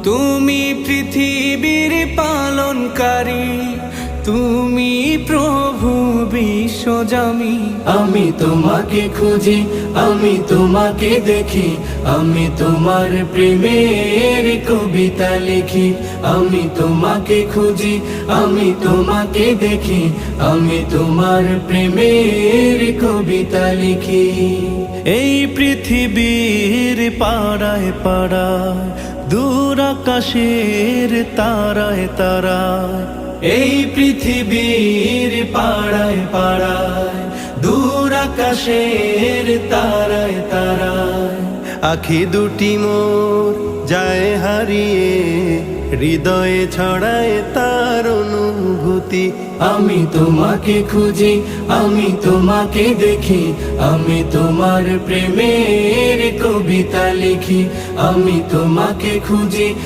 তুমি পৃথিবীর পালনকারী, তুমি প্রভু বিশ্বজামি। আমি তোমাকে খুঁজি, আমি তোমাকে দেখি, আমি তোমার প্রেমের কবিতা লিখি। আমি তোমাকে খুঁজি, আমি তোমাকে দেখি, আমি তোমার প্রেমের কবিতা লিখি। এই পৃথিবীর পাড়ায় পাড়ায়, দূর আকাশের তারায় তারায়, এই পৃথিবীর পাড়ায় পাড়ায়, দূর আকাশের তারায় তারায়, আখি দুটি মোর যায় হারিয়ে, হৃদয়ে ছড়ায় তার অনুভূতি। আমি তোমাকে খুঁজি, আমি তোমাকে দেখি, আমি তোমার প্রেমের কবিতা লিখি। আমি তোমাকে খুঁজি।